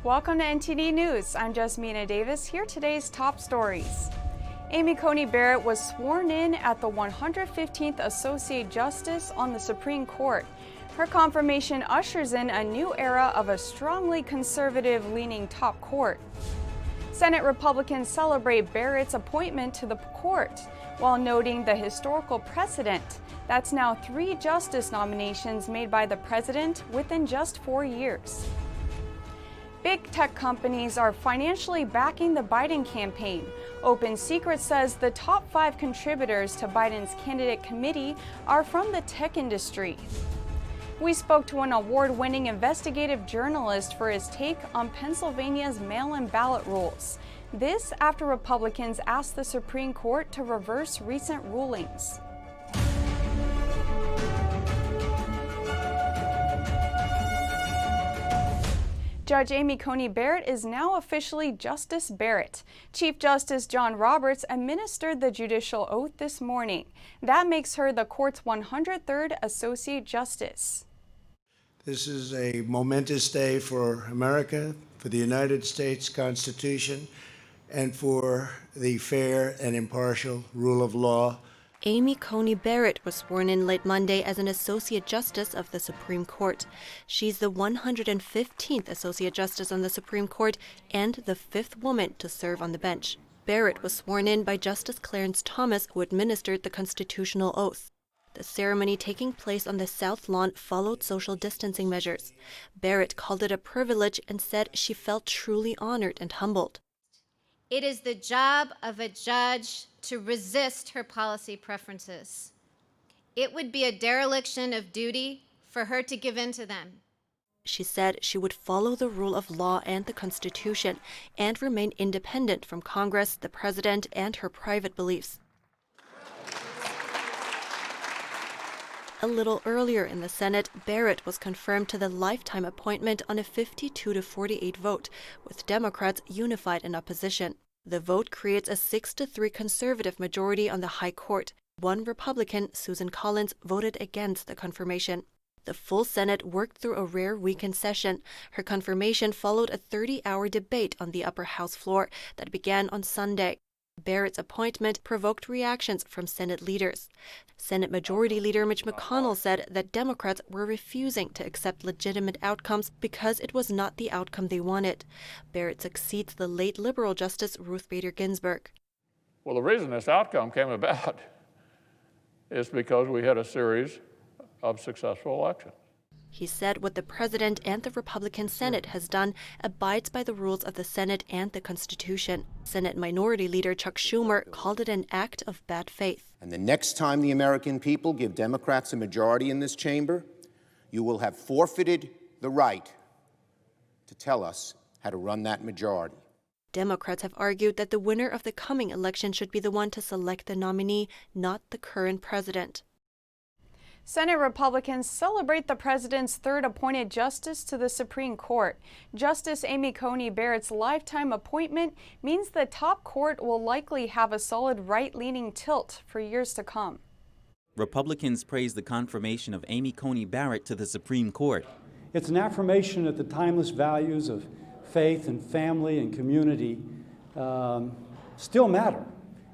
Welcome to NTD News. I'm Jasmina Davis. Here are today's top stories. Amy Coney Barrett was sworn in at the 115th Associate Justice on the Supreme Court. Her confirmation ushers in a new era of a strongly conservative-leaning top court. Senate Republicans celebrate Barrett's appointment to the court while noting the historical precedent. That's now 3 justice nominations made by the president within just 4 years. Big tech companies are financially backing the Biden campaign. Open Secret says the top 5 contributors to Biden's candidate committee are from the tech industry. We spoke to an award-winning investigative journalist for his take on Pennsylvania's mail-in ballot rules. This after Republicans asked the Supreme Court to reverse recent rulings. Judge Amy Coney Barrett is now officially Justice Barrett. Chief Justice John Roberts administered the judicial oath this morning. That makes her the court's 103rd Associate Justice. This is a momentous day for America, for the United States Constitution, and for the fair and impartial rule of law. Amy Coney Barrett was sworn in late Monday as an Associate Justice of the Supreme Court. She's the 115th Associate Justice on the Supreme Court and the 5th woman to serve on the bench. Barrett was sworn in by Justice Clarence Thomas, who administered the constitutional oath. The ceremony taking place on the South Lawn followed social distancing measures. Barrett called it a privilege and said she felt truly honored and humbled. It is the job of a judge to resist her policy preferences. It would be a dereliction of duty for her to give in to them. She said she would follow the rule of law and the Constitution and remain independent from Congress, the president, and her private beliefs. A little earlier in the Senate, Barrett was confirmed to the lifetime appointment on a 52-48 vote, with Democrats unified in opposition. The vote creates a 6-3 conservative majority on the High Court. One Republican, Susan Collins, voted against the confirmation. The full Senate worked through a rare weekend session. Her confirmation followed a 30-hour debate on the upper house floor that began on Sunday. Barrett's appointment provoked reactions from Senate leaders. Senate Majority Leader Mitch McConnell said that Democrats were refusing to accept legitimate outcomes because it was not the outcome they wanted. Barrett succeeds the late liberal Justice Ruth Bader Ginsburg. Well, the reason this outcome came about is because we had a series of successful elections. He said what the president and the Republican Senate has done abides by the rules of the Senate and the Constitution. Senate Minority Leader Chuck Schumer called it an act of bad faith. And the next time the American people give Democrats a majority in this chamber, you will have forfeited the right to tell us how to run that majority. Democrats have argued that the winner of the coming election should be the one to select the nominee, not the current president. Senate Republicans celebrate the president's 3rd appointed justice to the Supreme Court. Justice Amy Coney Barrett's lifetime appointment means the top court will likely have a solid right-leaning tilt for years to come. Republicans praise the confirmation of Amy Coney Barrett to the Supreme Court. It's an affirmation that the timeless values of faith and family and community still matter,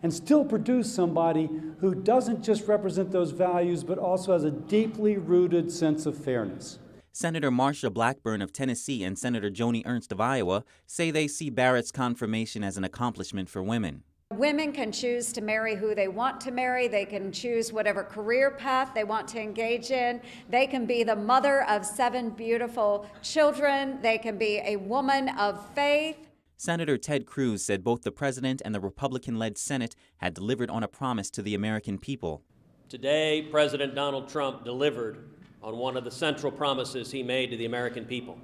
and still produce somebody who doesn't just represent those values, but also has a deeply rooted sense of fairness. Senator Marsha Blackburn of Tennessee and Senator Joni Ernst of Iowa say they see Barrett's confirmation as an accomplishment for women. Women can choose to marry who they want to marry. They can choose whatever career path they want to engage in. They can be the mother of 7 beautiful children. They can be a woman of faith. Senator Ted Cruz said both the president and the Republican-led Senate had delivered on a promise to the American people. Today, President Donald Trump delivered on one of the central promises he made to the American people,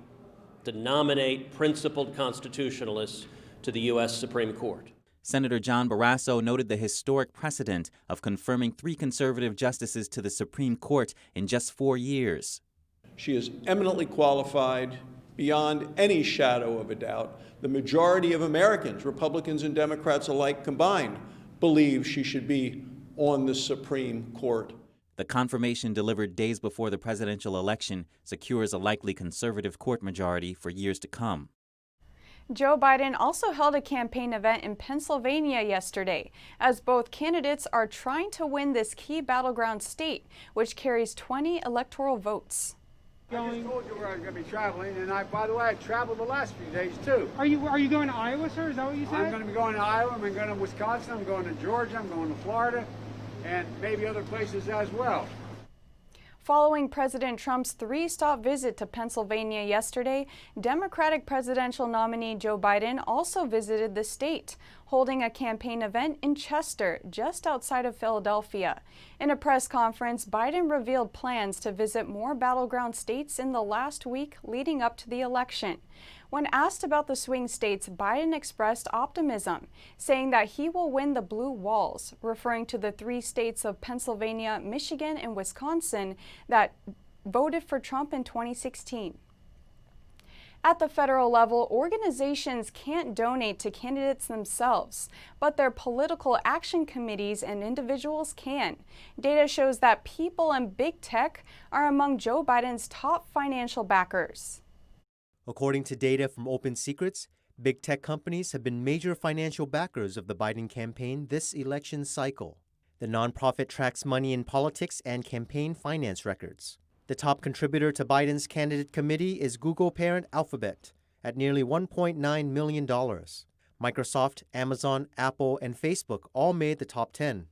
to nominate principled constitutionalists to the U.S. Supreme Court. Senator John Barrasso noted the historic precedent of confirming 3 conservative justices to the Supreme Court in just 4 years. She is eminently qualified beyond any shadow of a doubt. The majority of Americans, Republicans and Democrats alike combined, believe she should be on the Supreme Court. The confirmation delivered days before the presidential election secures a likely conservative court majority for years to come. Joe Biden also held a campaign event in Pennsylvania yesterday, as both candidates are trying to win this key battleground state, which carries 20 electoral votes. I just told you where I was going to be traveling, and by the way, I traveled the last few days too. Are you going to Iowa, sir? Is that what you said? I'm going to be going to Iowa, I'm going to Wisconsin, I'm going to Georgia, I'm going to Florida, and maybe other places as well. Following President Trump's three-stop visit to Pennsylvania yesterday, Democratic presidential nominee Joe Biden also visited the state, holding a campaign event in Chester, just outside of Philadelphia. In a press conference, Biden revealed plans to visit more battleground states in the last week leading up to the election. When asked about the swing states, Biden expressed optimism, saying that he will win the blue walls, referring to the three states of Pennsylvania, Michigan, and Wisconsin that voted for Trump in 2016. At the federal level, organizations can't donate to candidates themselves, but their political action committees and individuals can. Data shows that people and big tech are among Joe Biden's top financial backers. According to data from Open Secrets, big tech companies have been major financial backers of the Biden campaign this election cycle. The nonprofit tracks money in politics and campaign finance records. The top contributor to Biden's candidate committee is Google parent Alphabet at nearly $1.9 million. Microsoft, Amazon, Apple, and Facebook all made the top 10.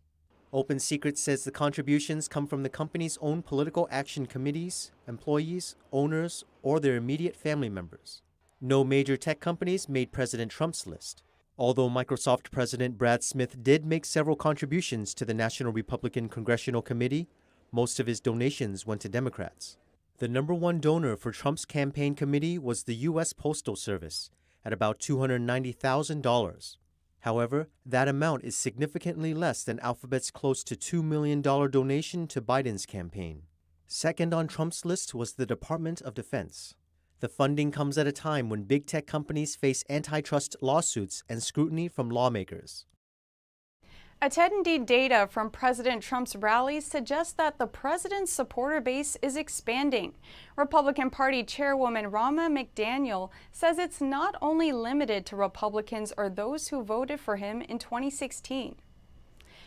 Open Secrets says the contributions come from the company's own political action committees, employees, owners, or their immediate family members. No major tech companies made President Trump's list. Although Microsoft President Brad Smith did make several contributions to the National Republican Congressional Committee, most of his donations went to Democrats. The number one donor for Trump's campaign committee was the U.S. Postal Service at about $290,000. However, that amount is significantly less than Alphabet's close to $2 million donation to Biden's campaign. Second on Trump's list was the Department of Defense. The funding comes at a time when big tech companies face antitrust lawsuits and scrutiny from lawmakers. Attendee data from President Trump's rallies suggests that the president's supporter base is expanding. Republican Party Chairwoman Ronna McDaniel says it's not only limited to Republicans or those who voted for him in 2016.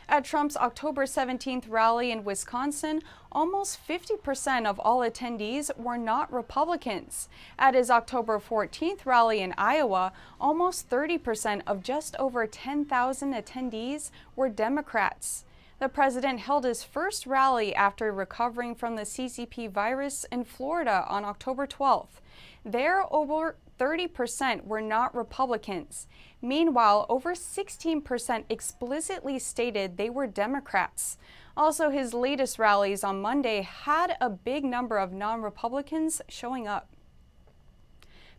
At Trump's October 17th rally in Wisconsin, almost 50% of all attendees were not Republicans. At his October 14th rally in Iowa, almost 30% of just over 10,000 attendees were Democrats. The president held his first rally after recovering from the CCP virus in Florida on October 12th. There, over 30% were not Republicans. Meanwhile, over 16% explicitly stated they were Democrats. Also, his latest rallies on Monday had a big number of non-Republicans showing up.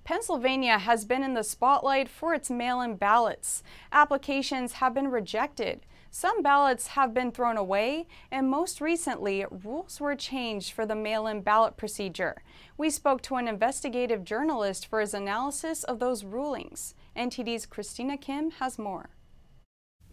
Pennsylvania has been in the spotlight for its mail-in ballots. Applications have been rejected. Some ballots have been thrown away, and most recently, rules were changed for the mail-in ballot procedure. We spoke to an investigative journalist for his analysis of those rulings. NTD's Christina Kim has more.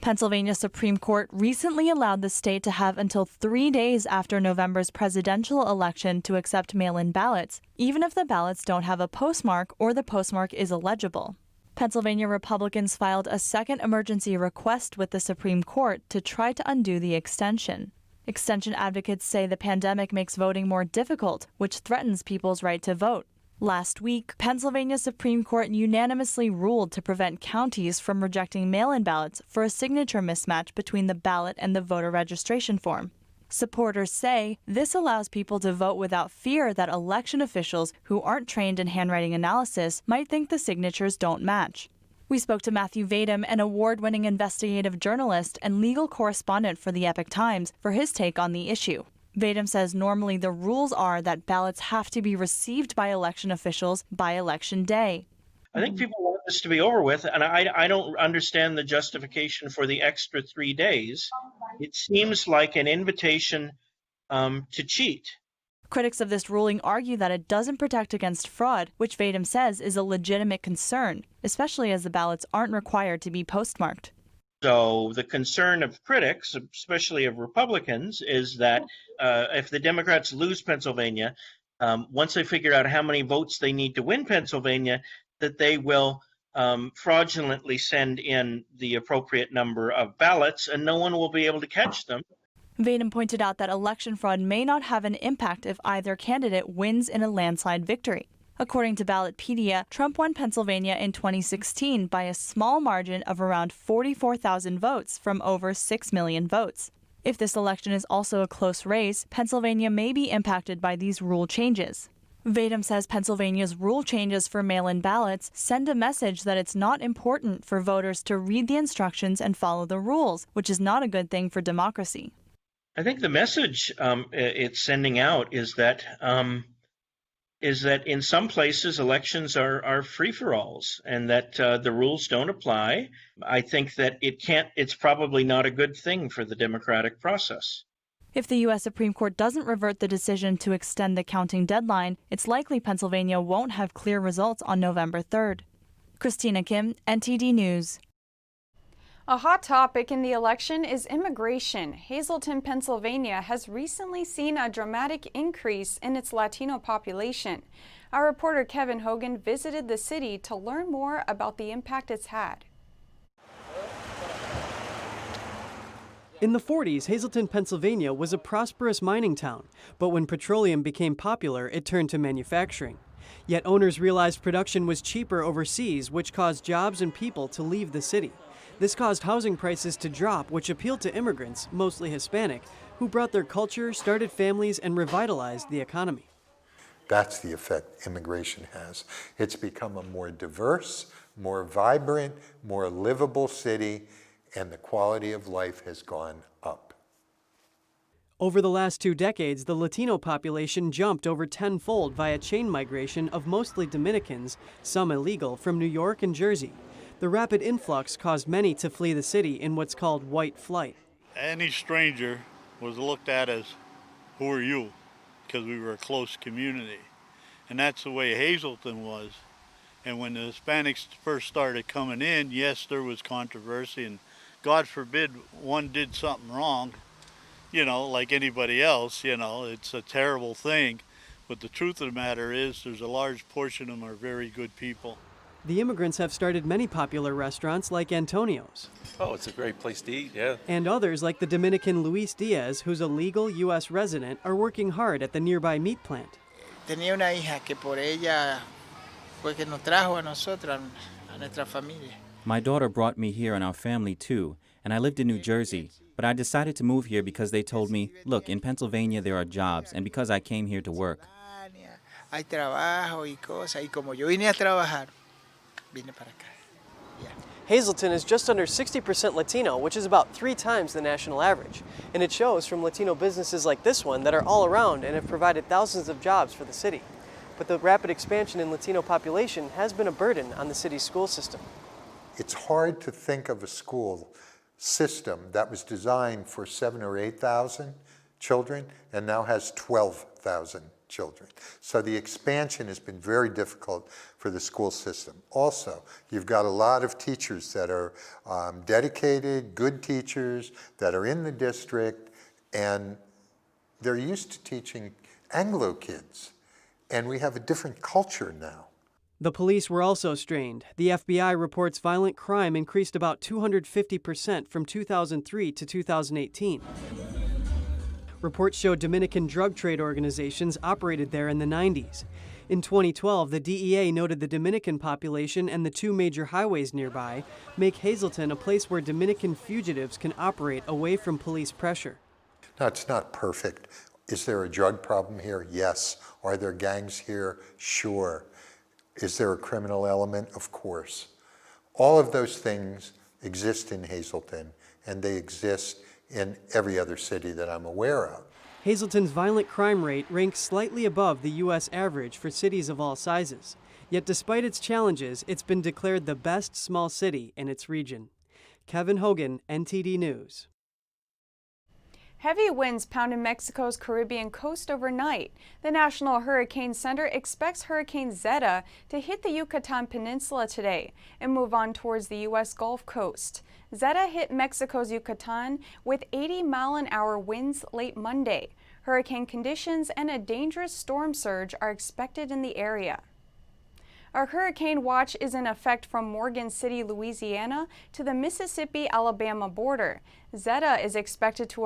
Pennsylvania Supreme Court recently allowed the state to have until 3 days after November's presidential election to accept mail-in ballots, even if the ballots don't have a postmark or the postmark is illegible. Pennsylvania Republicans filed a second emergency request with the Supreme Court to try to undo the extension. Extension advocates say the pandemic makes voting more difficult, which threatens people's right to vote. Last week, Pennsylvania Supreme Court unanimously ruled to prevent counties from rejecting mail-in ballots for a signature mismatch between the ballot and the voter registration form. Supporters say this allows people to vote without fear that election officials who aren't trained in handwriting analysis might think the signatures don't match. We spoke to Matthew Vadum, an award-winning investigative journalist and legal correspondent for the Epoch Times, for his take on the issue. Vadum says normally the rules are that ballots have to be received by election officials by election day. I think people want this to be over with, and I don't understand the justification for the extra 3 days. It seems like an invitation to cheat. Critics of this ruling argue that it doesn't protect against fraud, which Vadum says is a legitimate concern, especially as the ballots aren't required to be postmarked. So the concern of critics, especially of Republicans, is that if the Democrats lose Pennsylvania, once they figure out how many votes they need to win Pennsylvania, that they will fraudulently send in the appropriate number of ballots, and no one will be able to catch them. Vadum pointed out that election fraud may not have an impact if either candidate wins in a landslide victory. According to Ballotpedia, Trump won Pennsylvania in 2016 by a small margin of around 44,000 votes from over 6 million votes. If this election is also a close race, Pennsylvania may be impacted by these rule changes. Vadum says Pennsylvania's rule changes for mail-in ballots send a message that it's not important for voters to read the instructions and follow the rules, which is not a good thing for democracy. I think the message it's sending out is that in some places elections are free-for-alls and that the rules don't apply. I think that it's probably not a good thing for the democratic process. If the U.S. Supreme Court doesn't revert the decision to extend the counting deadline, it's likely Pennsylvania won't have clear results on November 3rd. Christina Kim, NTD News. A hot topic in the election is immigration. Hazleton, Pennsylvania has recently seen a dramatic increase in its Latino population. Our reporter Kevin Hogan visited the city to learn more about the impact it's had. In the 40s, Hazleton, Pennsylvania was a prosperous mining town, but when petroleum became popular, it turned to manufacturing. Yet owners realized production was cheaper overseas, which caused jobs and people to leave the city. This caused housing prices to drop, which appealed to immigrants, mostly Hispanic, who brought their culture, started families, and revitalized the economy. That's the effect immigration has. It's become a more diverse, more vibrant, more livable city, and the quality of life has gone up. Over the last 2 decades, the Latino population jumped over tenfold via chain migration of mostly Dominicans, some illegal, from New York and Jersey. The rapid influx caused many to flee the city in what's called white flight. Any stranger was looked at as, who are you? Because we were a close community. And that's the way Hazleton was. And when the Hispanics first started coming in, yes, there was controversy, and God forbid one did something wrong, like anybody else, it's a terrible thing. But the truth of the matter is there's a large portion of them are very good people. The immigrants have started many popular restaurants like Antonio's. Oh, it's a great place to eat, yeah. And others like the Dominican Luis Diaz, who's a legal U.S. resident, are working hard at the nearby meat plant. Tenía una hija que por ella fue que nos trajo a nosotros, a nuestra familia. My daughter brought me here and our family too, and I lived in New Jersey. But I decided to move here because they told me, look, in Pennsylvania there are jobs, and because I came here to work. Hay trabajo y cosas, y como yo vine a trabajar, vine para acá. Yeah. Hazleton is just under 60% Latino, which is about 3 times the national average. And it shows from Latino businesses like this one that are all around and have provided thousands of jobs for the city. But the rapid expansion in Latino population has been a burden on the city's school system. It's hard to think of a school system that was designed for 7,000 or 8,000 children and now has 12,000 children. So the expansion has been very difficult for the school system. Also, you've got a lot of teachers that are dedicated, good teachers that are in the district, and they're used to teaching Anglo kids. And we have a different culture now. The police were also strained. The FBI reports violent crime increased about 250% from 2003 to 2018. Reports show Dominican drug trade organizations operated there in the 90s. In 2012, the DEA noted the Dominican population and the 2 major highways nearby make Hazleton a place where Dominican fugitives can operate away from police pressure. Now, it's not perfect. Is there a drug problem here? Yes. Are there gangs here? Sure. Is there a criminal element? Of course. All of those things exist in Hazleton, and they exist in every other city that I'm aware of. Hazleton's violent crime rate ranks slightly above the U.S. average for cities of all sizes. Yet despite its challenges, it's been declared the best small city in its region. Kevin Hogan, NTD News. Heavy winds pounded Mexico's Caribbean coast overnight. The National Hurricane Center expects Hurricane Zeta to hit the Yucatan Peninsula today and move on towards the U.S. Gulf Coast. Zeta hit Mexico's Yucatan with 80-mile-an-hour winds late Monday. Hurricane conditions and a dangerous storm surge are expected in the area. A hurricane watch is in effect from Morgan City, Louisiana to the Mississippi-Alabama border. Zeta is expected to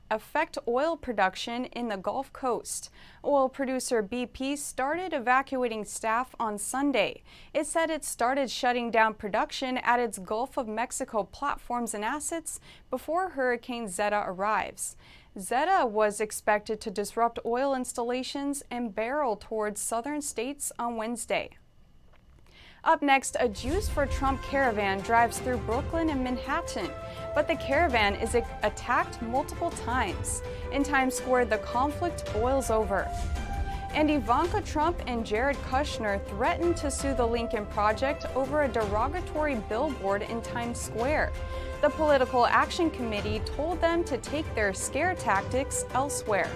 affect oil production in the Gulf Coast. Oil producer BP started evacuating staff on Sunday. It said it started shutting down production at its Gulf of Mexico platforms and assets before Hurricane Zeta arrives. Zeta was expected to disrupt oil installations and barrel towards southern states on Wednesday. Up next, a Jews for Trump caravan drives through Brooklyn and Manhattan, but the caravan is attacked multiple times. In Times Square, the conflict boils over. And Ivanka Trump and Jared Kushner threatened to sue the Lincoln Project over a derogatory billboard in Times Square. The Political Action Committee told them to take their scare tactics elsewhere.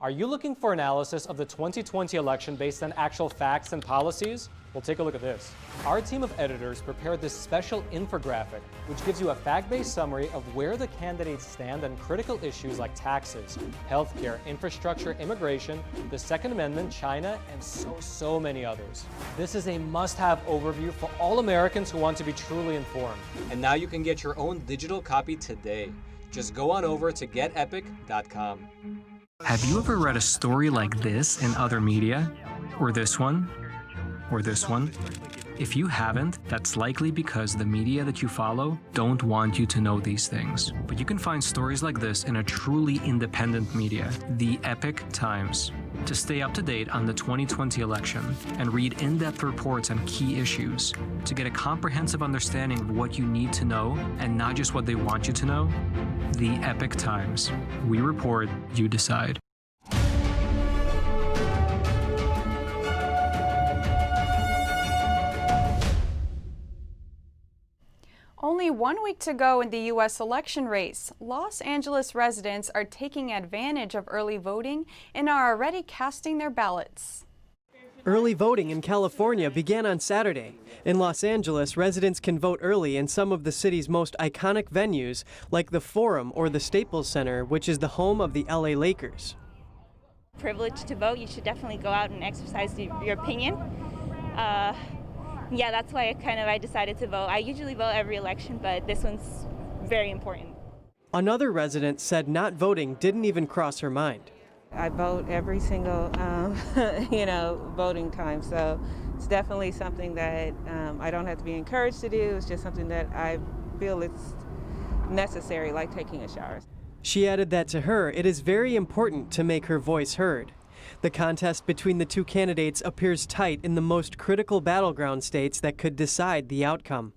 Are you looking for analysis of the 2020 election based on actual facts and policies? Well, take a look at this. Our team of editors prepared this special infographic, which gives you a fact-based summary of where the candidates stand on critical issues like taxes, healthcare, infrastructure, immigration, the Second Amendment, China, and so many others. This is a must-have overview for all Americans who want to be truly informed. And now you can get your own digital copy today. Just go on over to getepic.com. Have you ever read a story like this in other media? Or this one? Or this one? If you haven't, that's likely because the media that you follow don't want you to know these things. But you can find stories like this in a truly independent media, the Epic Times. To stay up to date on the 2020 election and read in-depth reports on key issues, to get a comprehensive understanding of what you need to know and not just what they want you to know, the Epic Times. We report, you decide. Only 1 week to go in the U.S. election race. Los Angeles residents are taking advantage of early voting and are already casting their ballots. Early voting in California began on Saturday. In Los Angeles, residents can vote early in some of the city's most iconic venues, like the Forum or the Staples Center, which is the home of the LA Lakers. Privilege to vote. You should definitely go out and exercise your opinion. Yeah, that's why I decided to vote. I usually vote every election, but this one's very important. Another resident said not voting didn't even cross her mind. I vote every single, voting time. So it's definitely something that I don't have to be encouraged to do. It's just something that I feel it's necessary, like taking a shower. She added that to her, it is very important to make her voice heard. The contest between the two candidates appears tight in the most critical battleground states that could decide the outcome.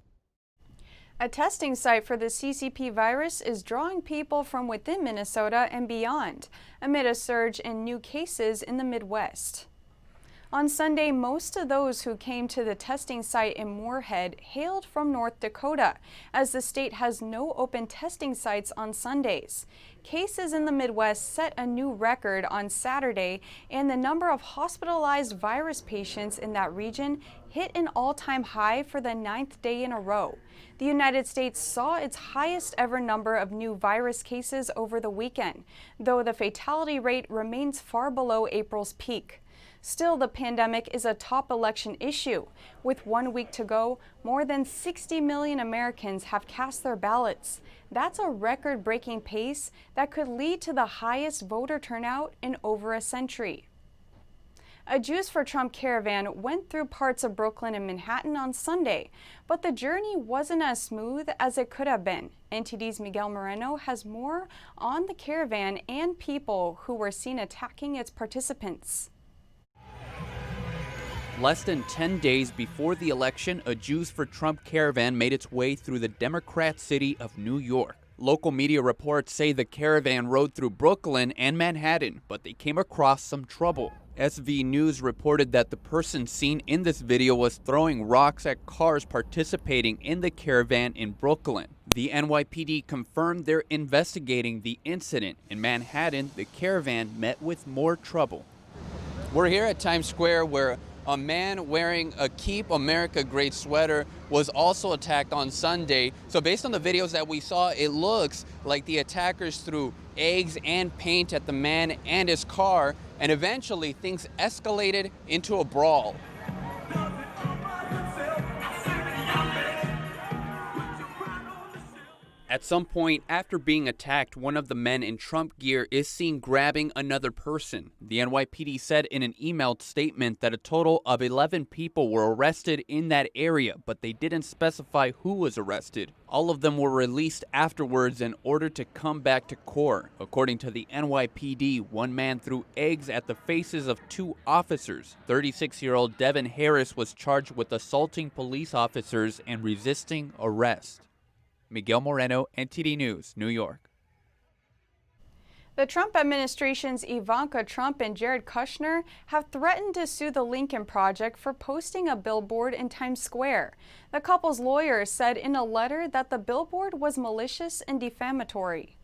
A testing site for the CCP virus is drawing people from within Minnesota and beyond, amid a surge in new cases in the Midwest. On Sunday, most of those who came to the testing site in Moorhead hailed from North Dakota, as the state has no open testing sites on Sundays. Cases in the Midwest set a new record on Saturday, and the number of hospitalized virus patients in that region hit an all-time high for the 9th day in a row. The United States saw its highest ever number of new virus cases over the weekend, though the fatality rate remains far below April's peak. Still, the pandemic is a top election issue. With 1 week to go, more than 60 million Americans have cast their ballots. That's a record-breaking pace that could lead to the highest voter turnout in over a century. A Jews for Trump caravan went through parts of Brooklyn and Manhattan on Sunday, but the journey wasn't as smooth as it could have been. NTD's Miguel Moreno has more on the caravan and people who were seen attacking its participants. Less than 10 days before the election, a Jews for Trump caravan made its way through the Democrat city of New York. Local media reports say the caravan rode through Brooklyn and Manhattan, but they came across some trouble. SV News reported that the person seen in this video was throwing rocks at cars participating in the caravan in Brooklyn. The NYPD confirmed they're investigating the incident. In Manhattan, the caravan met with more trouble. We're here at Times Square where A man wearing a Keep America Great sweater was also attacked on Sunday. So based on the videos that we saw, it looks like the attackers threw eggs and paint at the man and his car, and eventually things escalated into a brawl. At some point after being attacked, one of the men in Trump gear is seen grabbing another person. The NYPD said in an emailed statement that a total of 11 people were arrested in that area, but they didn't specify who was arrested. All of them were released afterwards and ordered to come back to court. According to the NYPD, one man threw eggs at the faces of two officers. 36-year-old Devin Harris was charged with assaulting police officers and resisting arrest. Miguel Moreno, NTD News, New York. The Trump administration's Ivanka Trump and Jared Kushner have threatened to sue the Lincoln Project for posting a billboard in Times Square. The couple's lawyers said in a letter that the billboard was malicious and defamatory.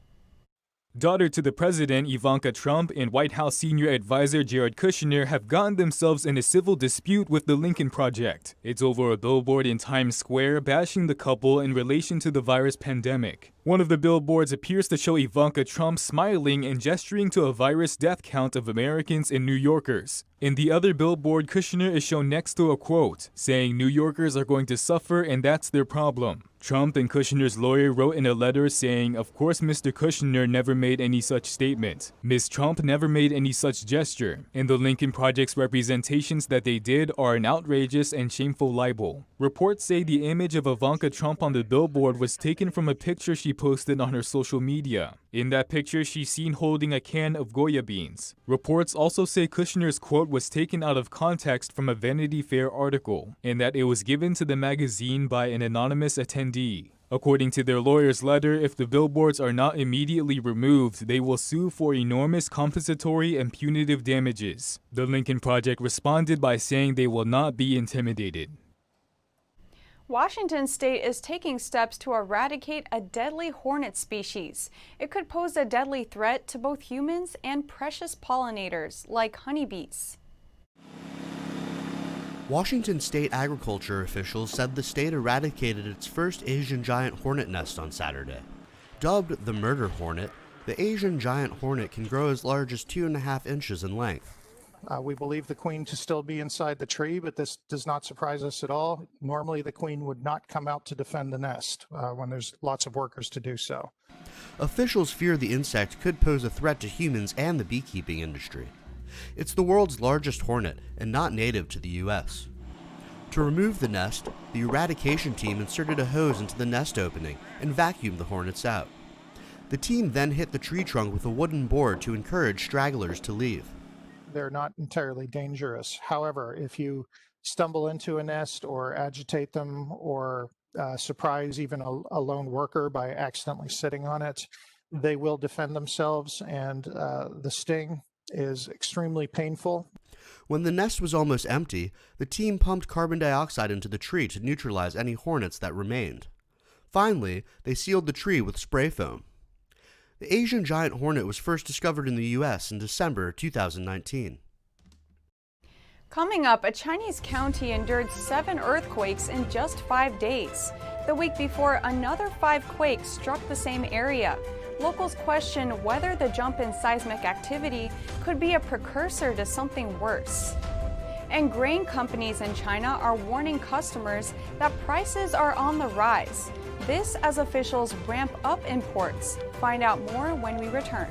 Daughter to the president, Ivanka Trump, and White House senior advisor Jared Kushner have gotten themselves in a civil dispute with the Lincoln Project. It's over a billboard in Times Square bashing the couple in relation to the virus pandemic. One of the billboards appears to show Ivanka Trump smiling and gesturing to a virus death count of Americans and New Yorkers. In the other billboard, Kushner is shown next to a quote, saying New Yorkers are going to suffer and that's their problem. Trump and Kushner's lawyer wrote in a letter saying, of course Mr. Kushner never made any such statement. Ms. Trump never made any such gesture. And the Lincoln Project's representations that they did are an outrageous and shameful libel. Reports say the image of Ivanka Trump on the billboard was taken from a picture she posted on her social media. In that picture, she's seen holding a can of Goya beans. Reports also say Kushner's quote was taken out of context from a Vanity Fair article, and that it was given to the magazine by an anonymous attendee. According to their lawyer's letter, if the billboards are not immediately removed, they will sue for enormous compensatory and punitive damages. The Lincoln Project responded by saying they will not be intimidated. Washington state is taking steps to eradicate a deadly hornet species. It could pose a deadly threat to both humans and precious pollinators like honeybees. Washington state agriculture officials said the state eradicated its first Asian giant hornet nest on Saturday. Dubbed the murder hornet, the Asian giant hornet can grow as large as 2.5 inches in length. We believe the queen to still be inside the tree, but this does not surprise us at all. Normally, the queen would not come out to defend the nest when there's lots of workers to do so. Officials fear the insect could pose a threat to humans and the beekeeping industry. It's the world's largest hornet and not native to the U.S. To remove the nest, the eradication team inserted a hose into the nest opening and vacuumed the hornets out. The team then hit the tree trunk with a wooden board to encourage stragglers to leave. They're not entirely dangerous. However, if you stumble into a nest or agitate them or surprise even a lone worker by accidentally sitting on it, they will defend themselves, and the sting is extremely painful. When the nest was almost empty, the team pumped carbon dioxide into the tree to neutralize any hornets that remained. Finally, they sealed the tree with spray foam. The Asian giant hornet was first discovered in the U.S. in December 2019. Coming up, a Chinese county endured 7 earthquakes in just 5 days. The week before, another 5 quakes struck the same area. Locals question whether the jump in seismic activity could be a precursor to something worse. And grain companies in China are warning customers that prices are on the rise. This as officials ramp up imports. Find out more when we return.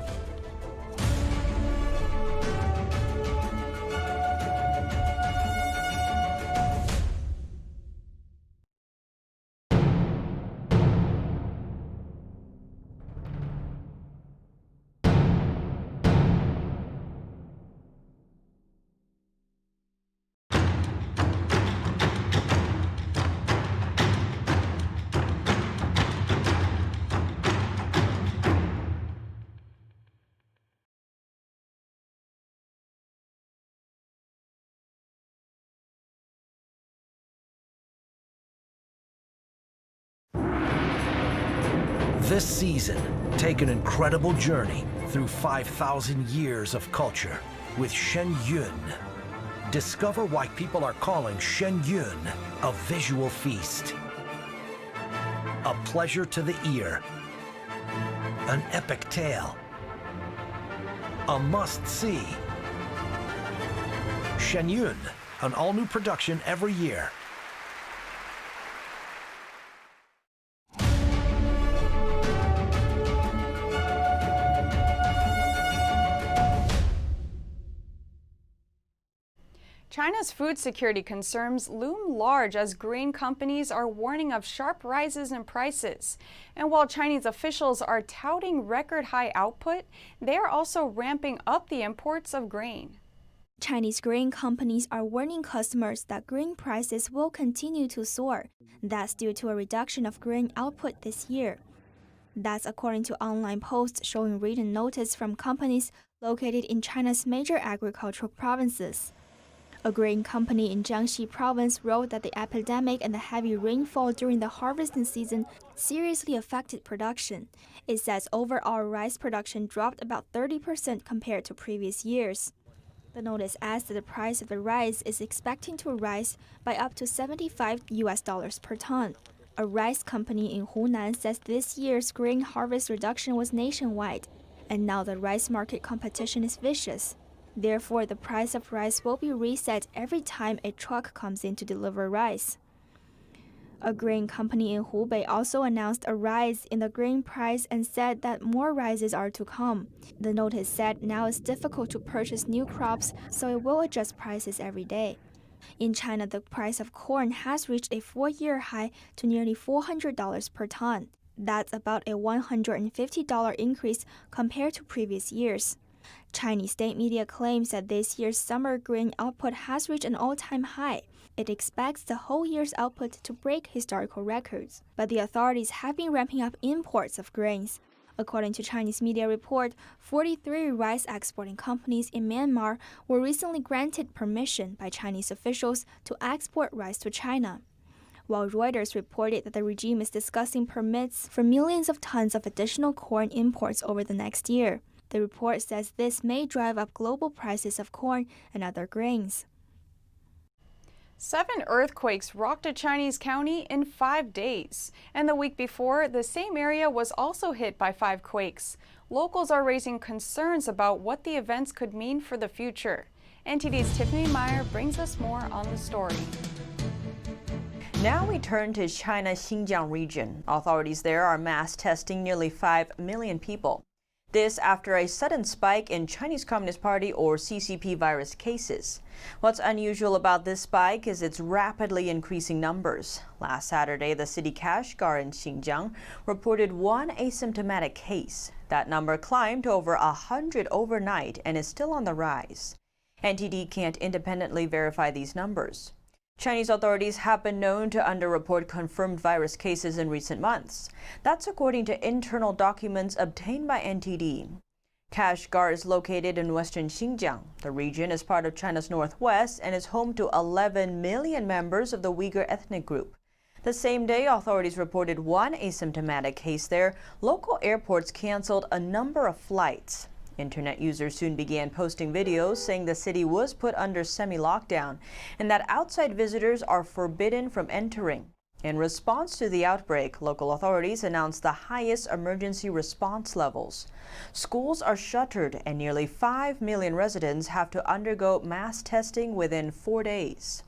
This season, take an incredible journey through 5,000 years of culture with Shen Yun. Discover why people are calling Shenyun a visual feast, a pleasure to the ear, an epic tale, a must-see. Shenyun, an all-new production every year. China's food security concerns loom large as grain companies are warning of sharp rises in prices. And while Chinese officials are touting record high output, they are also ramping up the imports of grain. Chinese grain companies are warning customers that grain prices will continue to soar. That's due to a reduction of grain output this year. That's according to online posts showing written notice from companies located in China's major agricultural provinces. A grain company in Jiangxi province wrote that the epidemic and the heavy rainfall during the harvesting season seriously affected production. It says overall rice production dropped about 30% compared to previous years. The notice adds that the price of the rice is expecting to rise by up to $75 per ton. A rice company in Hunan says this year's grain harvest reduction was nationwide, and now the rice market competition is vicious. Therefore, the price of rice will be reset every time a truck comes in to deliver rice. A grain company in Hubei also announced a rise in the grain price and said that more rises are to come. The notice said now it's difficult to purchase new crops, so it will adjust prices every day. In China, the price of corn has reached a 4-year high to nearly $400 per ton. That's about a $150 increase compared to previous years. Chinese state media claims that this year's summer grain output has reached an all-time high. It expects the whole year's output to break historical records, but the authorities have been ramping up imports of grains. According to Chinese media report, 43 rice exporting companies in Myanmar were recently granted permission by Chinese officials to export rice to China, while Reuters reported that the regime is discussing permits for millions of tons of additional corn imports over the next year. The report says this may drive up global prices of corn and other grains. 7 earthquakes rocked a Chinese county in 5 days. And the week before, the same area was also hit by 5 quakes. Locals are raising concerns about what the events could mean for the future. NTD's Tiffany Meyer brings us more on the story. Now we turn to China's Xinjiang region. Authorities there are mass testing nearly 5 million people. This after a sudden spike in Chinese Communist Party or CCP virus cases. What's unusual about this spike is its rapidly increasing numbers. Last Saturday, the city Kashgar in Xinjiang reported 1 asymptomatic case. That number climbed to over 100 overnight and is still on the rise. NTD can't independently verify these numbers. Chinese authorities have been known to underreport confirmed virus cases in recent months. That's according to internal documents obtained by NTD. Kashgar is located in western Xinjiang. The region is part of China's northwest and is home to 11 million members of the Uyghur ethnic group. The same day, authorities reported 1 asymptomatic case there. Local airports canceled a number of flights. Internet users soon began posting videos saying the city was put under semi-lockdown and that outside visitors are forbidden from entering. In response to the outbreak, local authorities announced the highest emergency response levels. Schools are shuttered and nearly 5 million residents have to undergo mass testing within 4 days.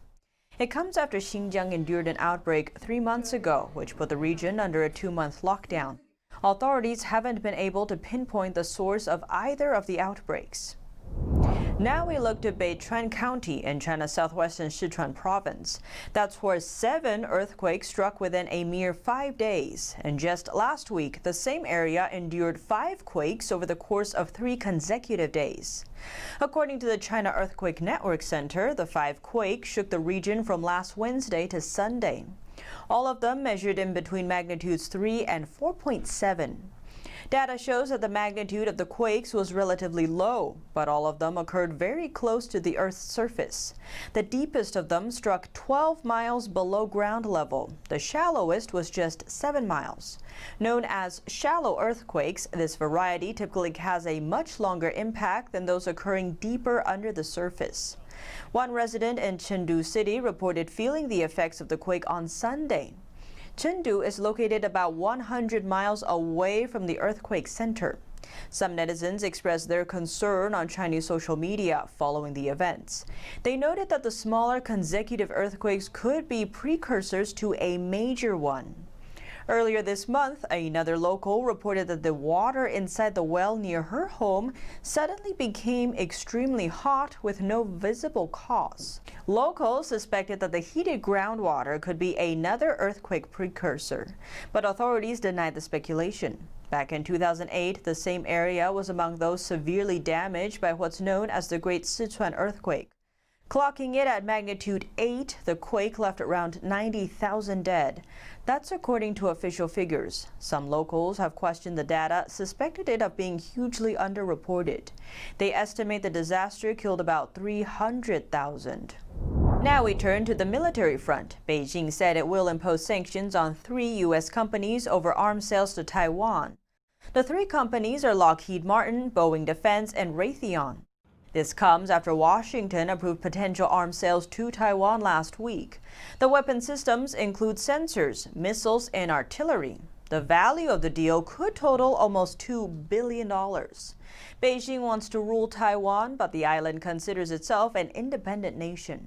It comes after Xinjiang endured an outbreak 3 months ago, which put the region under a 2-month lockdown. Authorities haven't been able to pinpoint the source of either of the outbreaks. Now we look to Beichuan County in China's southwestern Sichuan province. That's where 7 earthquakes struck within a mere 5 days. And just last week, the same area endured 5 quakes over the course of 3 consecutive days. According to the China Earthquake Network Center, the 5 quakes shook the region from last Wednesday to Sunday. All of them measured in between magnitudes 3 and 4.7. Data shows that the magnitude of the quakes was relatively low, but all of them occurred very close to the Earth's surface. The deepest of them struck 12 miles below ground level. The shallowest was just 7 miles. Known as shallow earthquakes, this variety typically has a much longer impact than those occurring deeper under the surface. One resident in Chengdu City reported feeling the effects of the quake on Sunday. Chengdu is located about 100 miles away from the earthquake center. Some netizens expressed their concern on Chinese social media following the events. They noted that the smaller consecutive earthquakes could be precursors to a major one. Earlier this month, another local reported that the water inside the well near her home suddenly became extremely hot with no visible cause. Locals suspected that the heated groundwater could be another earthquake precursor, but authorities denied the speculation. Back in 2008, the same area was among those severely damaged by what's known as the Great Sichuan earthquake. Clocking it at magnitude 8, the quake left around 90,000 dead. That's according to official figures. Some locals have questioned the data, suspected it of being hugely underreported. They estimate the disaster killed about 300,000. Now we turn to the military front. Beijing said it will impose sanctions on 3 U.S. companies over arms sales to Taiwan. The 3 companies are Lockheed Martin, Boeing Defense, and Raytheon. This comes after Washington approved potential arms sales to Taiwan last week. The weapon systems include sensors, missiles, and artillery. The value of the deal could total almost $2 billion. Beijing wants to rule Taiwan, but the island considers itself an independent nation.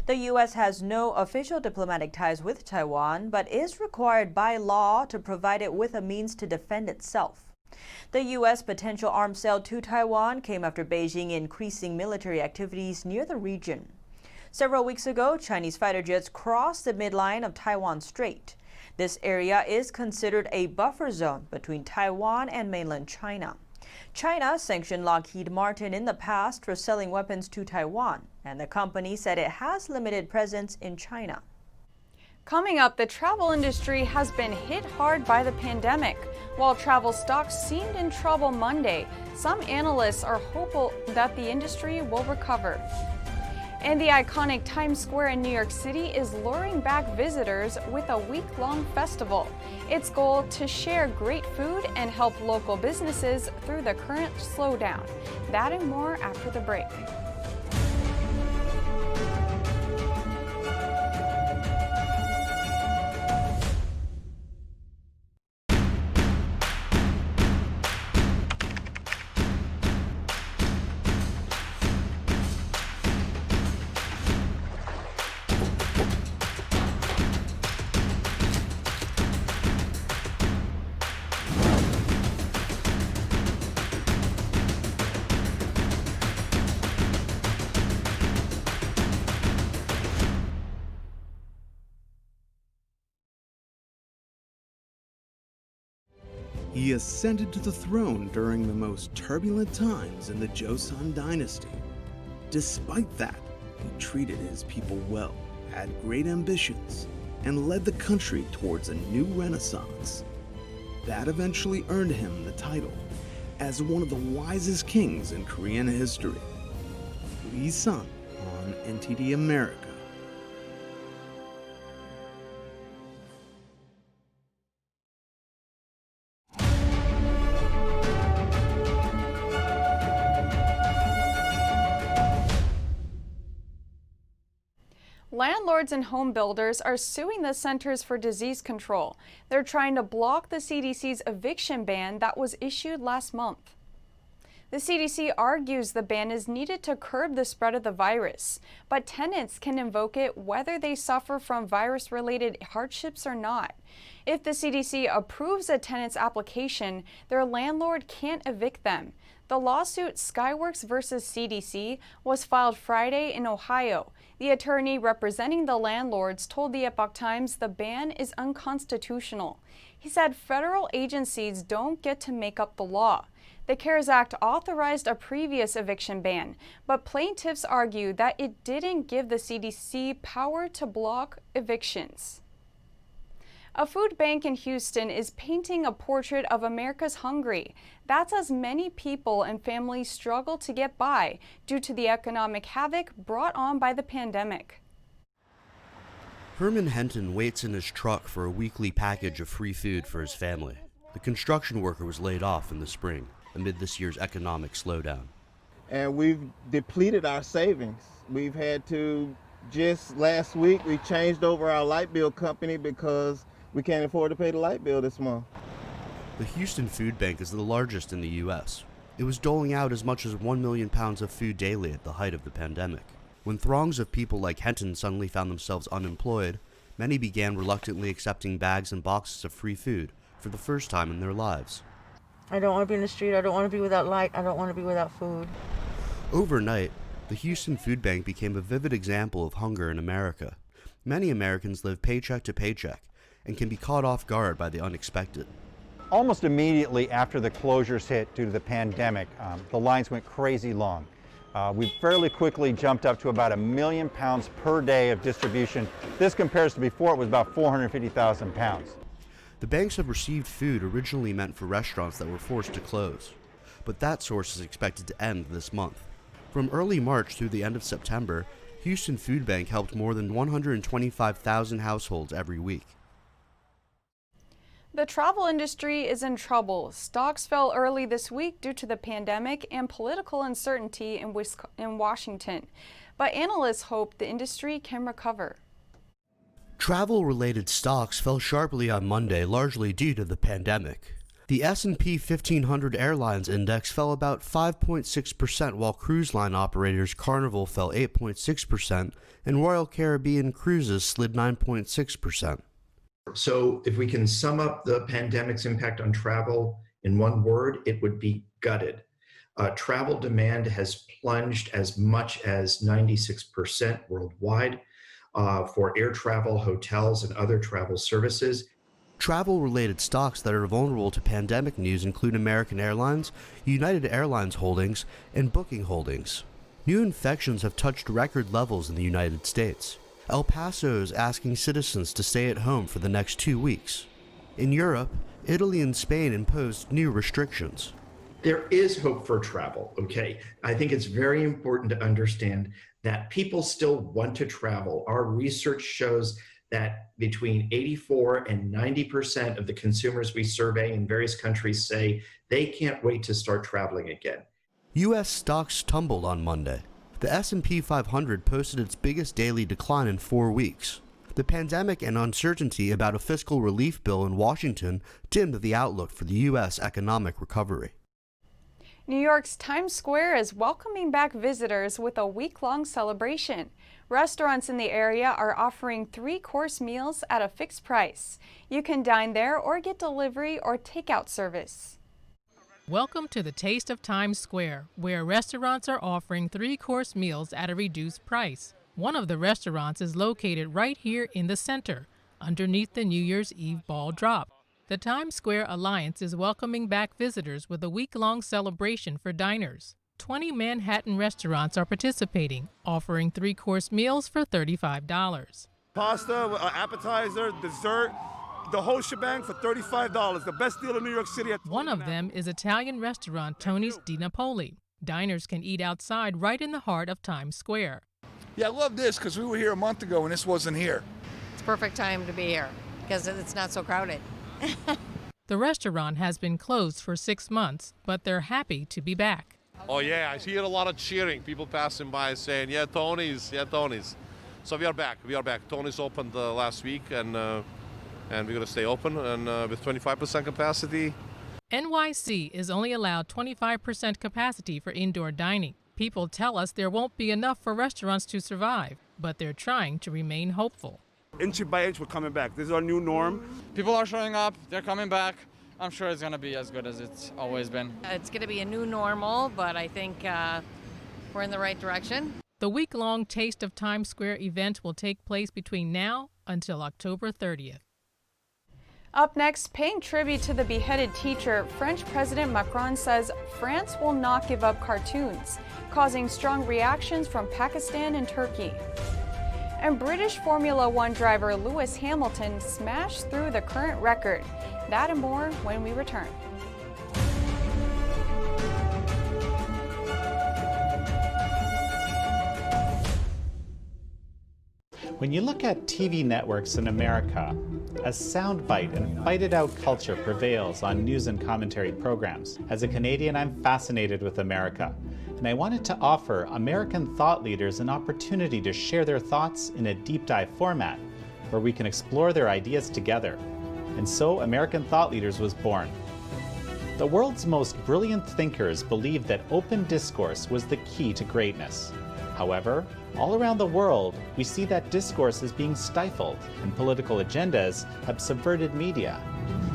The U.S. has no official diplomatic ties with Taiwan, but is required by law to provide it with a means to defend itself. The U.S. potential arms sale to Taiwan came after Beijing increasing military activities near the region. Several weeks ago, Chinese fighter jets crossed the midline of Taiwan Strait. This area is considered a buffer zone between Taiwan and mainland China. China sanctioned Lockheed Martin in the past for selling weapons to Taiwan, and the company said it has limited presence in China. Coming up, the travel industry has been hit hard by the pandemic. While travel stocks seemed in trouble Monday, some analysts are hopeful that the industry will recover. And the iconic Times Square in New York City is luring back visitors with a week-long festival. Its goal to share great food and help local businesses through the current slowdown. That and more after the break. He ascended to the throne during the most turbulent times in the Joseon dynasty. Despite that, he treated his people well, had great ambitions, and led the country towards a new renaissance. That eventually earned him the title as one of the wisest kings in Korean history. Lee Sun on NTD America. Landlords and home builders are suing the Centers for Disease Control. They're trying to block the CDC's eviction ban that was issued last month. The CDC argues the ban is needed to curb the spread of the virus, but tenants can invoke it whether they suffer from virus-related hardships or not. If the CDC approves a tenant's application, their landlord can't evict them. The lawsuit Skyworks versus CDC was filed Friday in Ohio. The attorney representing the landlords told the Epoch Times the ban is unconstitutional. He said federal agencies don't get to make up the law. The CARES Act authorized a previous eviction ban, but plaintiffs argue that it didn't give the CDC power to block evictions. A food bank in Houston is painting a portrait of America's hungry. That's as many people and families struggle to get by due to the economic havoc brought on by the pandemic. Herman Henton waits in his truck for a weekly package of free food for his family. The construction worker was laid off in the spring amid this year's economic slowdown. and we've depleted our savings. We've had to, just last week, we changed over our light bill company because we can't afford to pay the light bill this month. The Houston Food Bank is the largest in the U.S. It was doling out as much as 1 million pounds of food daily at the height of the pandemic. When throngs of people like Henton suddenly found themselves unemployed, many began reluctantly accepting bags and boxes of free food for the first time in their lives. I don't want to be in the street. I don't want to be without light. I don't want to be without food. Overnight, the Houston Food Bank became a vivid example of hunger in America. Many Americans live paycheck to paycheck and can be caught off guard by the unexpected. Almost immediately after the closures hit due to the pandemic, the lines went crazy long. We fairly quickly jumped up to about 1 million pounds per day of distribution. This compares to before it was about 450,000 pounds. The banks have received food originally meant for restaurants that were forced to close, but that source is expected to end this month. From early March through the end of September, Houston Food Bank helped more than 125,000 households every week. The travel industry is in trouble. Stocks fell early this week due to the pandemic and political uncertainty in Washington. But analysts hope the industry can recover. Travel-related stocks fell sharply on Monday, largely due to the pandemic. The S&P 1500 Airlines Index fell about 5.6%, while cruise line operators Carnival fell 8.6%, and Royal Caribbean Cruises slid 9.6%. So if we can sum up the pandemic's impact on travel in one word, it would be gutted. Travel demand has plunged as much as 96% worldwide for air travel, hotels, and other travel services. Travel-related stocks that are vulnerable to pandemic news include American Airlines, United Airlines Holdings, and Booking Holdings. New infections have touched record levels in the United States. El Paso is asking citizens to stay at home for the next 2 weeks. In Europe, Italy and Spain imposed new restrictions. There is hope for travel, okay? I think it's very important to understand that people still want to travel. Our research shows that between 84 and 90% of the consumers we survey in various countries say they can't wait to start traveling again. U.S. stocks tumbled on Monday. The S&P 500 posted its biggest daily decline in 4 weeks. The pandemic and uncertainty about a fiscal relief bill in Washington dimmed the outlook for the U.S. economic recovery. New York's Times Square is welcoming back visitors with a week-long celebration. Restaurants in the area are offering 3-course meals at a fixed price. You can dine there or get delivery or takeout service. Welcome to the Taste of Times Square, where restaurants are offering 3-course meals at a reduced price. One of the restaurants is located right here in the center, underneath the New Year's Eve ball drop. The Times Square Alliance is welcoming back visitors with a week-long celebration for diners. 20 Manhattan restaurants are participating, offering 3-course meals for $35. Pasta, appetizer, dessert, the whole shebang for $35, the best deal in New York City. One of them is Italian restaurant Tony's Di Napoli. Diners can eat outside right in the heart of Times Square. Yeah, I love this because we were here a month ago and this wasn't here. It's perfect time to be here because it's not so crowded. The restaurant has been closed for 6 months, but they're happy to be back. Oh yeah, I hear a lot of cheering. People passing by saying, yeah, Tony's, yeah, Tony's. So we are back. Tony's opened last week and we're going to stay open and with 25% capacity. NYC is only allowed 25% capacity for indoor dining. People tell us there won't be enough for restaurants to survive, but they're trying to remain hopeful. Inch by inch, we're coming back. This is our new norm. People are showing up. They're coming back. I'm sure it's going to be as good as it's always been. It's going to be a new normal, but I think we're in the right direction. The week-long Taste of Times Square event will take place between now until October 30th. Up next, paying tribute to the beheaded teacher, French President Macron says France will not give up cartoons, causing strong reactions from Pakistan and Turkey. And British Formula One driver Lewis Hamilton smashed through the current record. That and more when we return. When you look at TV networks in America, a soundbite and fight-it-out culture prevails on news and commentary programs. As a Canadian, I'm fascinated with America. and I wanted to offer American thought leaders an opportunity to share their thoughts in a deep dive format where we can explore their ideas together. And so American Thought Leaders was born. The world's most brilliant thinkers believed that open discourse was the key to greatness. However, all around the world, we see that discourse is being stifled and political agendas have subverted media.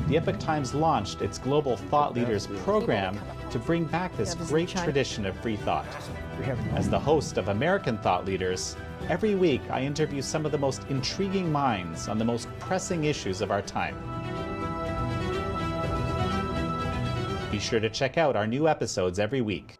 The Epoch Times launched its Global Thought Leaders program to bring back this great tradition of free thought. As the host of American Thought Leaders, every week I interview some of the most intriguing minds on the most pressing issues of our time. Be sure to check out our new episodes every week.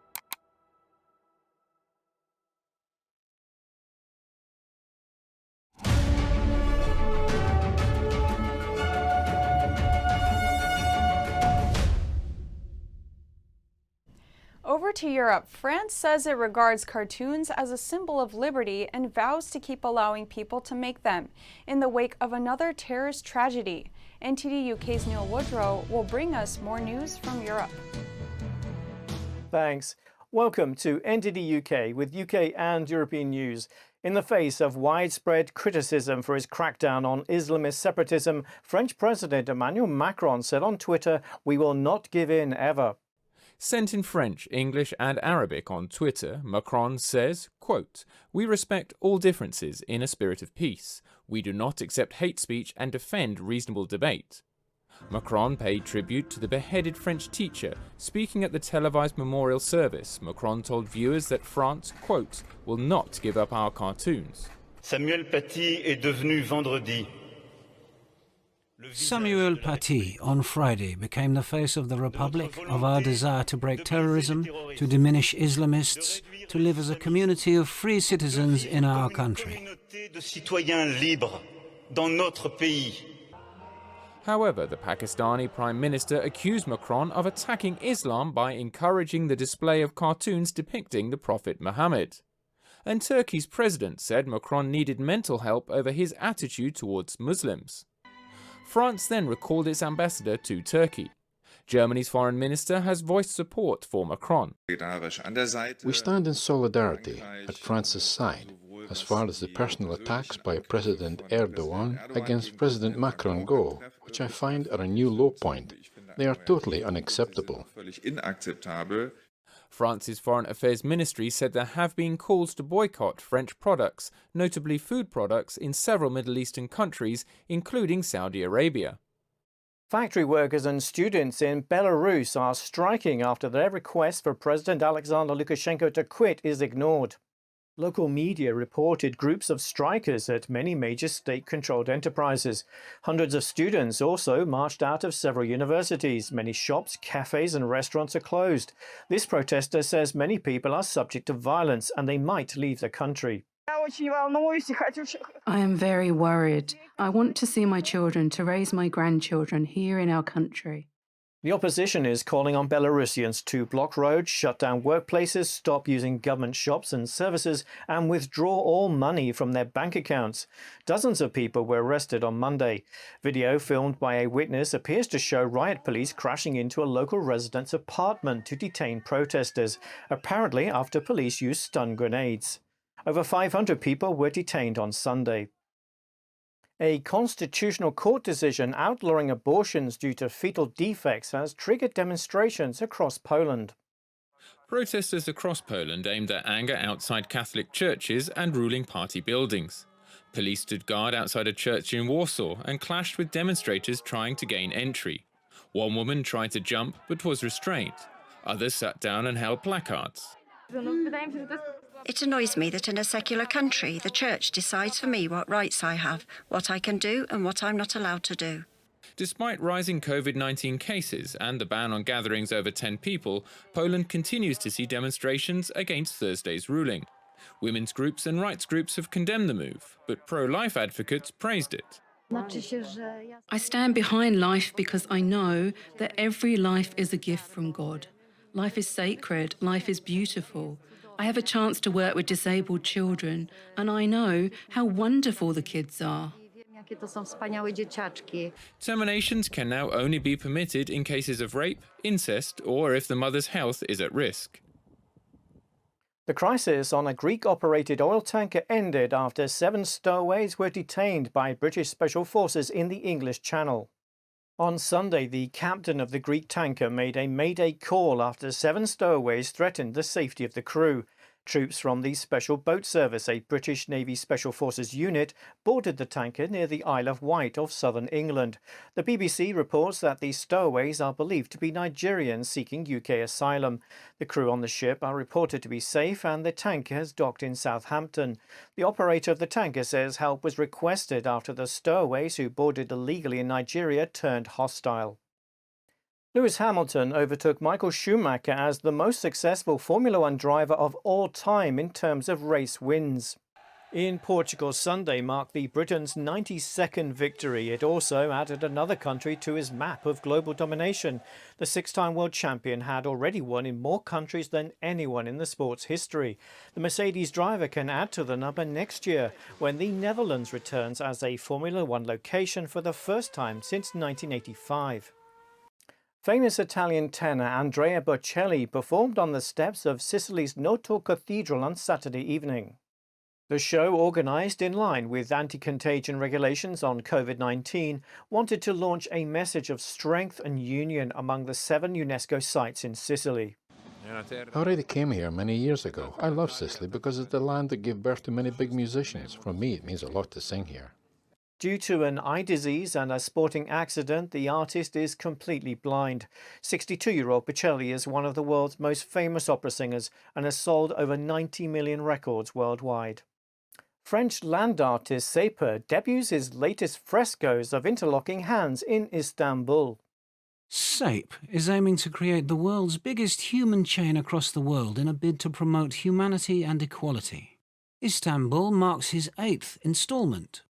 Over to Europe, France says it regards cartoons as a symbol of liberty and vows to keep allowing people to make them in the wake of another terrorist tragedy. NTD UK's Neil Woodrow will bring us more news from Europe. Thanks. Welcome to NTD UK with UK and European news. In the face of widespread criticism for his crackdown on Islamist separatism, French President Emmanuel Macron said on Twitter, "We will not give in ever." Sent in French, English and Arabic on Twitter, Macron says, quote, "We respect all differences in a spirit of peace. We do not accept hate speech and defend reasonable debate." Macron paid tribute to the beheaded French teacher. Speaking at the televised memorial service, Macron told viewers that France, quote, "will not give up our cartoons." Samuel Paty est devenu vendredi. Samuel Paty on Friday became the face of the Republic, of our desire to break terrorism, to diminish Islamists, to live as a community of free citizens in our country. However, the Pakistani Prime Minister accused Macron of attacking Islam by encouraging the display of cartoons depicting the Prophet Muhammad. And Turkey's president said Macron needed mental help over his attitude towards Muslims. France then recalled its ambassador to Turkey. Germany's foreign minister has voiced support for Macron. We stand in solidarity at France's side as far as the personal attacks by President Erdogan against President Macron go, which I find are a new low point. They are totally unacceptable. France's Foreign Affairs Ministry said there have been calls to boycott French products, notably food products, in several Middle Eastern countries, including Saudi Arabia. Factory workers and students in Belarus are striking after their request for President Alexander Lukashenko to quit is ignored. Local media reported groups of strikers at many major state-controlled enterprises. Hundreds of students also marched out of several universities. Many shops, cafes and restaurants are closed. This protester says many people are subject to violence and they might leave the country. I am very worried. I want to see my children, to raise my grandchildren here in our country. The opposition is calling on Belarusians to block roads, shut down workplaces, stop using government shops and services, and withdraw all money from their bank accounts. Dozens of people were arrested on Monday. Video filmed by a witness appears to show riot police crashing into a local resident's apartment to detain protesters, apparently after police used stun grenades. Over 500 people were detained on Sunday. A constitutional court decision outlawing abortions due to fetal defects has triggered demonstrations across Poland. Protesters across Poland aimed their anger outside Catholic churches and ruling party buildings. Police stood guard outside a church in Warsaw and clashed with demonstrators trying to gain entry. One woman tried to jump but was restrained. Others sat down and held placards. It annoys me that in a secular country, the church decides for me what rights I have, what I can do and what I'm not allowed to do. Despite rising COVID-19 cases and the ban on gatherings over 10 people, Poland continues to see demonstrations against Thursday's ruling. Women's groups and rights groups have condemned the move, but pro-life advocates praised it. I stand behind life because I know that every life is a gift from God. Life is sacred, life is beautiful. I have a chance to work with disabled children, and I know how wonderful the kids are. Terminations can now only be permitted in cases of rape, incest, or if the mother's health is at risk. The crisis on a Greek-operated oil tanker ended after 7 stowaways were detained by British Special Forces in the English Channel. On Sunday, the captain of the Greek tanker made a mayday call after 7 stowaways threatened the safety of the crew. Troops from the Special Boat Service, a British Navy Special Forces unit, boarded the tanker near the Isle of Wight off southern England. The BBC reports that the stowaways are believed to be Nigerians seeking UK asylum. The crew on the ship are reported to be safe and the tanker has docked in Southampton. The operator of the tanker says help was requested after the stowaways who boarded illegally in Nigeria turned hostile. Lewis Hamilton overtook Michael Schumacher as the most successful Formula One driver of all time in terms of race wins. In Portugal, Sunday marked the Britain's 92nd victory. It also added another country to his map of global domination. The 6-time world champion had already won in more countries than anyone in the sport's history. The Mercedes driver can add to the number next year, when the Netherlands returns as a Formula One location for the first time since 1985. Famous Italian tenor Andrea Bocelli performed on the steps of Sicily's Noto Cathedral on Saturday evening. The show, organised in line with anti-contagion regulations on COVID-19, wanted to launch a message of strength and union among the 7 UNESCO sites in Sicily. I already came here many years ago. I love Sicily because it's the land that gave birth to many big musicians. For me, it means a lot to sing here. Due to an eye disease and a sporting accident, the artist is completely blind. 62-year-old Bocelli is one of the world's most famous opera singers and has sold over 90 million records worldwide. French land artist Zeta debuts his latest frescoes of interlocking hands in Istanbul. SAPE is aiming to create the world's biggest human chain across the world in a bid to promote humanity and equality. Istanbul marks his 8th installment.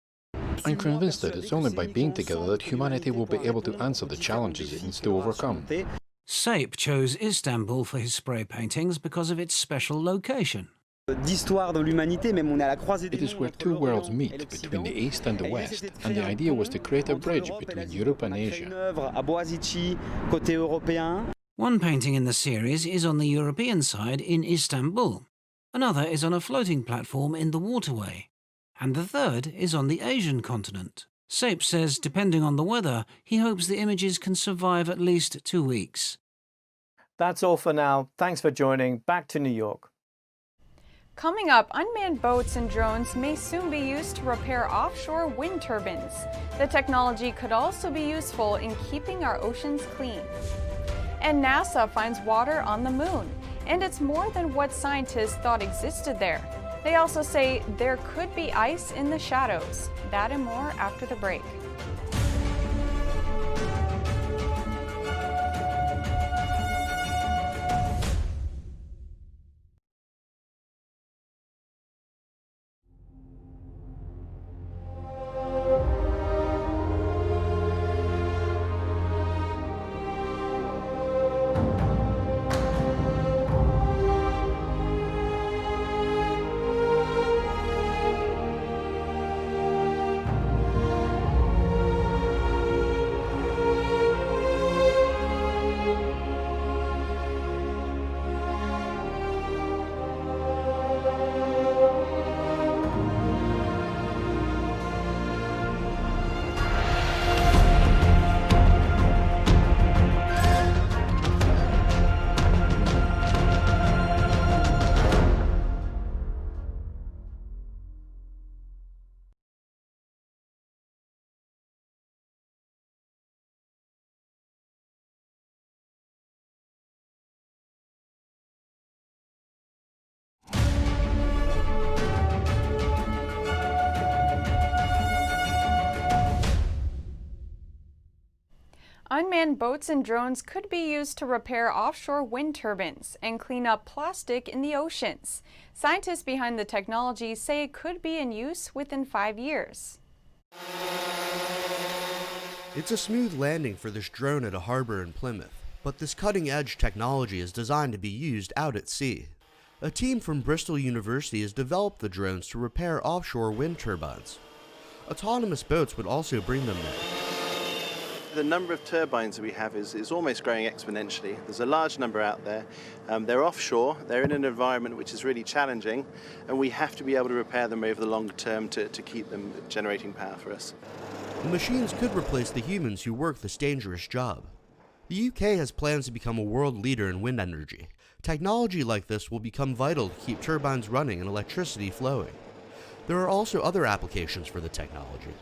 I'm convinced that it's only by being together that humanity will be able to answer the challenges it needs to overcome. SAPE chose Istanbul for his spray paintings because of its special location. It is where 2 worlds meet, between the East and the West, and the idea was to create a bridge between Europe and Asia. One painting in the series is on the European side in Istanbul. Another is on a floating platform in the waterway. And the third is on the Asian continent. SAPE says, depending on the weather, he hopes the images can survive at least 2 weeks. That's all for now. Thanks for joining. Back to New York. Coming up, unmanned boats and drones may soon be used to repair offshore wind turbines. The technology could also be useful in keeping our oceans clean. And NASA finds water on the moon, and it's more than what scientists thought existed there. They also say there could be ice in the shadows. That and more after the break. Unmanned boats and drones could be used to repair offshore wind turbines and clean up plastic in the oceans. Scientists behind the technology say it could be in use within 5 years. It's a smooth landing for this drone at a harbor in Plymouth, but this cutting-edge technology is designed to be used out at sea. A team from Bristol University has developed the drones to repair offshore wind turbines. Autonomous boats would also bring them there. the number of turbines that we have is almost growing exponentially. There's a large number out there. They're offshore, they're in an environment which is really challenging, and we have to be able to repair them over the longer term to keep them generating power for us. The machines could replace the humans who work this dangerous job. The UK has plans to become a world leader in wind energy. Technology like this will become vital to keep turbines running and electricity flowing. There are also other applications for the technology.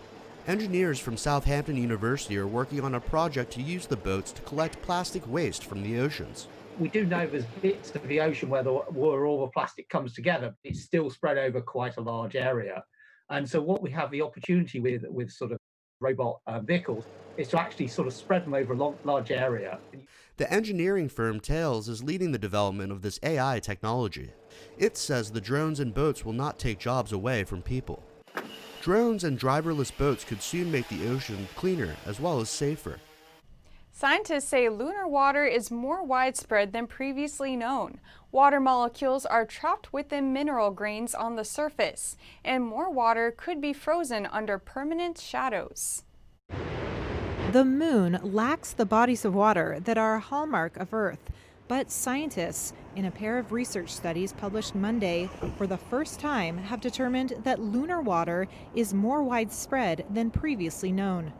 Engineers from Southampton University are working on a project to use the boats to collect plastic waste from the oceans. We do know there's bits of the ocean where all the plastic comes together. It's still spread over quite a large area. And so what we have the opportunity with sort of robot vehicles is to actually sort of spread them over a large area. The engineering firm Tails is leading the development of this AI technology. It says the drones and boats will not take jobs away from people. Drones and driverless boats could soon make the ocean cleaner as well as safer. Scientists say lunar water is more widespread than previously known. Water molecules are trapped within mineral grains on the surface, and more water could be frozen under permanent shadows. The moon lacks the bodies of water that are a hallmark of Earth, but scientists, in a pair of research studies published Monday, for the first time have determined that lunar water is more widespread than previously known.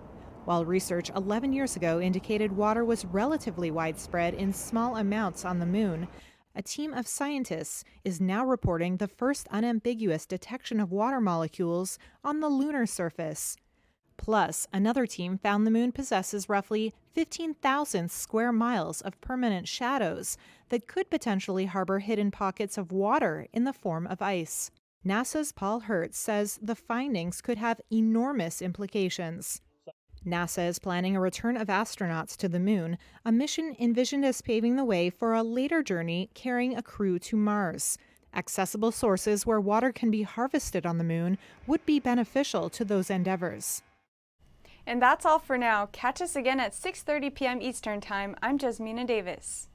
While research 11 years ago indicated water was relatively widespread in small amounts on the moon, a team of scientists is now reporting the first unambiguous detection of water molecules on the lunar surface. Plus, another team found the moon possesses roughly 15,000 square miles of permanent shadows that could potentially harbor hidden pockets of water in the form of ice. NASA's Paul Hertz says the findings could have enormous implications. NASA is planning a return of astronauts to the moon, a mission envisioned as paving the way for a later journey carrying a crew to Mars. Accessible sources where water can be harvested on the moon would be beneficial to those endeavors. And that's all for now. Catch us again at 6:30 p.m. Eastern Time. I'm Jasmina Davis.